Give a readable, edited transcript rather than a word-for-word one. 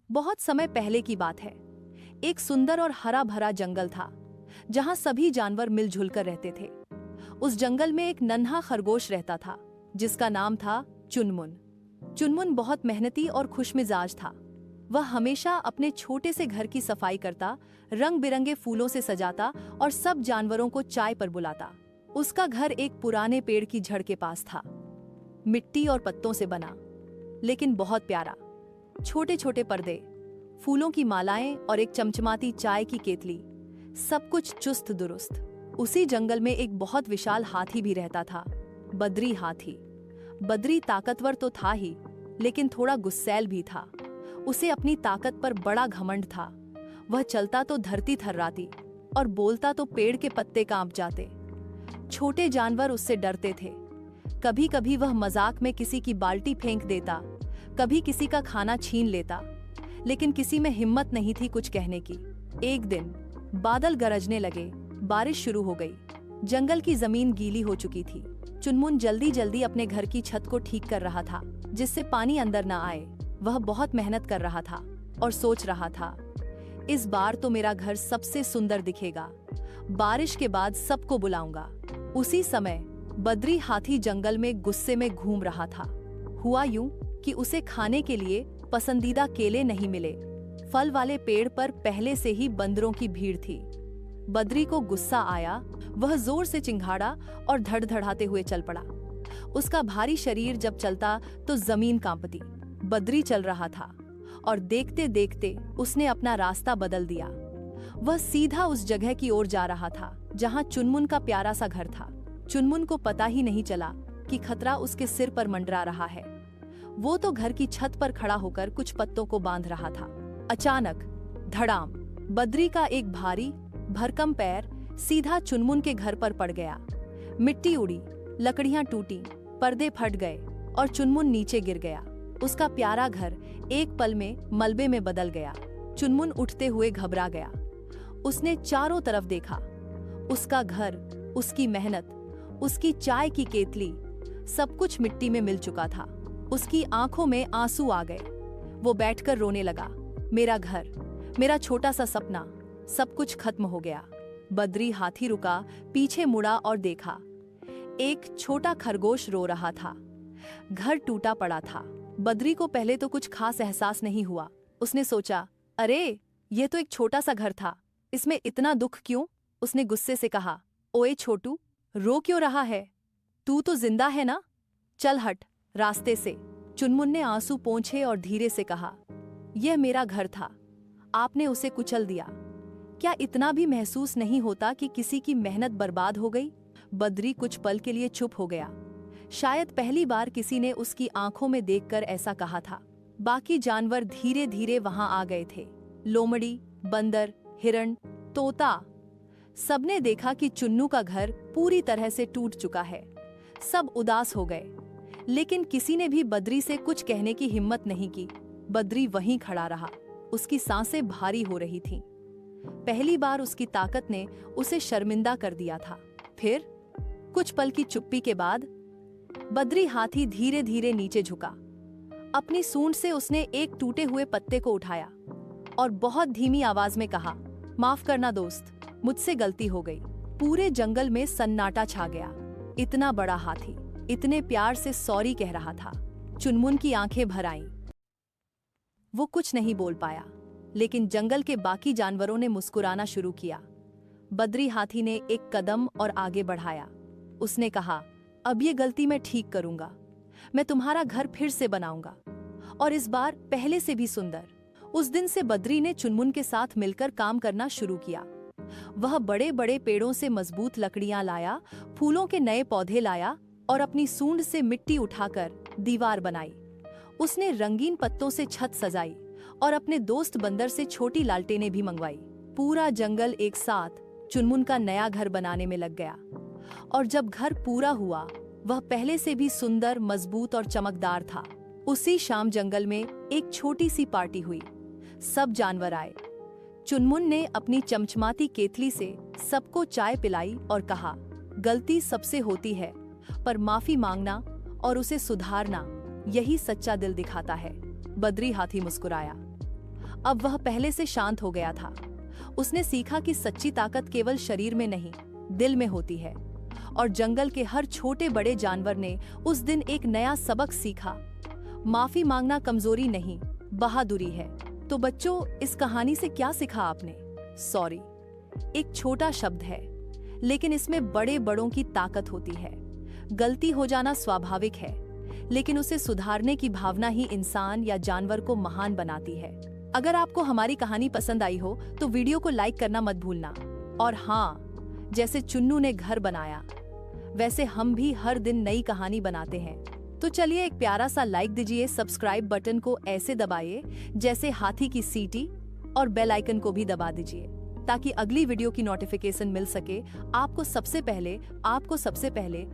बहुत समय पहले की बात है। एक सुंदर और हरा भरा जंगल था जहां सभी जानवर मिलजुल कर रहते थे। उस जंगल में एक नन्हा खरगोश रहता था जिसका नाम था चुनमुन। चुनमुन बहुत मेहनती और खुशमिजाज था। वह हमेशा अपने छोटे से घर की सफाई करता, रंग बिरंगे फूलों से सजाता और सब जानवरों को चाय पर बुलाता। उसका घर एक पुराने पेड़ की जड़ के पास था, मिट्टी और पत्तों से बना, लेकिन बहुत प्यारा। छोटे छोटे पर्दे, फूलों की मालाएं और एक चमचमाती चाय की केतली, सब कुछ चुस्त दुरुस्त। उसी जंगल में एक बहुत विशाल हाथी भी रहता था, बद्री हाथी। बद्री ताकतवर तो था ही, लेकिन थोड़ा गुस्सैल भी था। उसे अपनी ताकत पर बड़ा घमंड था। वह चलता तो धरती थर्राती और बोलता तो पेड़ के पत्ते कांप जाते। छोटे जानवर उससे डरते थे। कभी कभी वह मजाक में किसी की बाल्टी फेंक देता, कभी किसी का खाना छीन लेता, लेकिन किसी में हिम्मत नहीं थी कुछ कहने की। एक दिन बादल गरजने लगे, बारिश शुरू हो गई। जंगल की जमीन गीली हो चुकी थी। चुनमुन जल्दी जल्दी अपने घर की छत को ठीक कर रहा था, जिससे पानी अंदर न आए। वह बहुत मेहनत कर रहा था और सोच रहा था, इस बार तो मेरा घर सबसे सुंदर दिखेगा। बारिश के बाद सबको बुलाऊंगा। उसी समय बद्री हाथी जंगल में गुस्से में घूम रहा था। हुआ यूं कि उसे खाने के लिए पसंदीदा केले नहीं मिले। फल वाले पेड़ पर पहले से ही बंदरों की भीड़ थी। बद्री को गुस्सा आया। वह जोर से चिंघाड़ा और धड़धड़ाते हुए चल पड़ा। उसका भारी शरीर जब चलता तो जमीन कांपती। बद्री चल रहा था और देखते देखते उसने अपना रास्ता बदल दिया। वह सीधा उस जगह की ओर जा रहा था जहां चुनमुन का प्यारा सा घर था। चुनमुन को पता ही नहीं चला कि खतरा उसके सिर पर मंडरा रहा है। वो तो घर की छत पर खड़ा होकर कुछ पत्तों को बांध रहा था। अचानक धड़ाम, बद्री का एक भारी भरकम पैर सीधा चुनमुन के घर पर पड़ गया। मिट्टी उड़ी, लकड़ियां टूटी, पर्दे फट गए और चुनमुन नीचे गिर गया। उसका प्यारा घर एक पल में मलबे में बदल गया। चुनमुन उठते हुए घबरा गया। उसने चारों तरफ देखा। उसका घर, उसकी मेहनत, उसकी चाय की केतली, सब कुछ मिट्टी में मिल चुका था। उसकी आंखों में आंसू आ गए। वो बैठकर रोने लगा। मेरा घर, मेरा छोटा सा सपना, सब कुछ खत्म हो गया। बद्री हाथी रुका, पीछे मुड़ा और देखा। एक छोटा खरगोश रो रहा था। घर टूटा पड़ा था। बद्री को पहले तो कुछ खास एहसास नहीं हुआ। उसने सोचा, अरे ये तो एक छोटा सा घर था, इसमें इतना दुख क्यों? उसने गुस्से से कहा, ओए छोटू, रो क्यों रहा है? तू तो जिंदा है ना? चल हट रास्ते से। चुनमुन ने आंसू पोंछे और धीरे से कहा, यह मेरा घर था, आपने उसे कुचल दिया। क्या इतना भी महसूस नहीं होता कि किसी की मेहनत बर्बाद हो गई? बद्री कुछ पल के लिए चुप हो गया। शायद पहली बार किसी ने उसकी आंखों में देखकर ऐसा कहा था। बाकी जानवर धीरे धीरे वहां आ गए थे। लोमड़ी, बंदर, हिरण, तोता, सबने देखा कि चुन्नू का घर पूरी तरह से टूट चुका है। सब उदास हो गए, लेकिन किसी ने भी बद्री से कुछ कहने की हिम्मत नहीं की। बद्री वहीं खड़ा रहा। उसकी सांसें भारी हो रही थीं। पहली बार उसकी ताकत ने उसे शर्मिंदा कर दिया था। फिर कुछ पल की चुप्पी के बाद बद्री हाथी धीरे धीरे नीचे झुका। अपनी सूंड से उसने एक टूटे हुए पत्ते को उठाया और बहुत धीमी आवाज में कहा, माफ करना दोस्त, मुझसे गलती हो गई। पूरे जंगल में सन्नाटा छा गया। इतना बड़ा हाथी इतने प्यार से सॉरी कह रहा था। चुनमुन की आंखें भर आईं। वो कुछ नहीं बोल पाया, लेकिन जंगल के बाकी जानवरों ने मुस्कुराना शुरू किया। बद्री हाथी ने एक कदम और आगे बढ़ाया। उसने कहा, अब ये गलती मैं ठीक करूंगा। मैं तुम्हारा घर फिर से बनाऊंगा, और इस बार पहले से भी सुंदर। उस दिन से बद्री ने चुनमुन के साथ मिलकर काम करना शुरू किया। वह बड़े बड़े पेड़ों से मजबूत लकड़ियां लाया, फूलों के नए पौधे लाया और अपनी सूंड से मिट्टी उठाकर दीवार बनाई। उसने रंगीन पत्तों से छत सजाई और अपने दोस्त बंदर से छोटी लालटेनें भी मंगवाई। पूरा जंगल एक साथ चुनमुन का नया घर बनाने में लग गया। और जब घर पूरा हुआ, वह पहले से भी सुंदर, मजबूत और चमकदार था। उसी शाम जंगल में एक छोटी सी पार्टी हुई। सब जानवर आए। चुनमुन ने अपनी चमचमाती केतली से सबको चाय पिलाई और कहा, गलती सबसे होती है, पर माफी मांगना और उसे सुधारना, यही सच्चा दिल दिखाता है। बद्री हाथी मुस्कुराया। अब वह पहले से शांत हो गया था। उसने सीखा कि सच्ची ताकत केवल शरीर में नहीं, दिल में होती है। और जंगल के हर छोटे बड़े जानवर ने उस दिन एक नया सबक सीखा। माफी मांगना कमजोरी नहीं, बहादुरी है। तो बच्चों, इस कहानी से क्या सीखा आपने? सॉरी एक छोटा शब्द है, लेकिन इसमें बड़े बड़ों की ताकत होती है। गलती हो जाना स्वाभाविक है, लेकिन उसे सुधारने की भावना ही इंसान या जानवर को महान बनाती है। अगर आपको हमारी कहानी पसंद आई हो तो वीडियो को लाइक करना मत भूलना। और हाँ, जैसे चुन्नू ने घर बनाया, वैसे हम भी हर दिन नई कहानी बनाते हैं। तो चलिए एक प्यारा सा लाइक दीजिए, सब्सक्राइब बटन को ऐसे दबाइए जैसे हाथी की सीटी, और बेल आइकन को भी दबा दीजिए ताकि अगली वीडियो की नोटिफिकेशन मिल सके आपको सबसे पहले।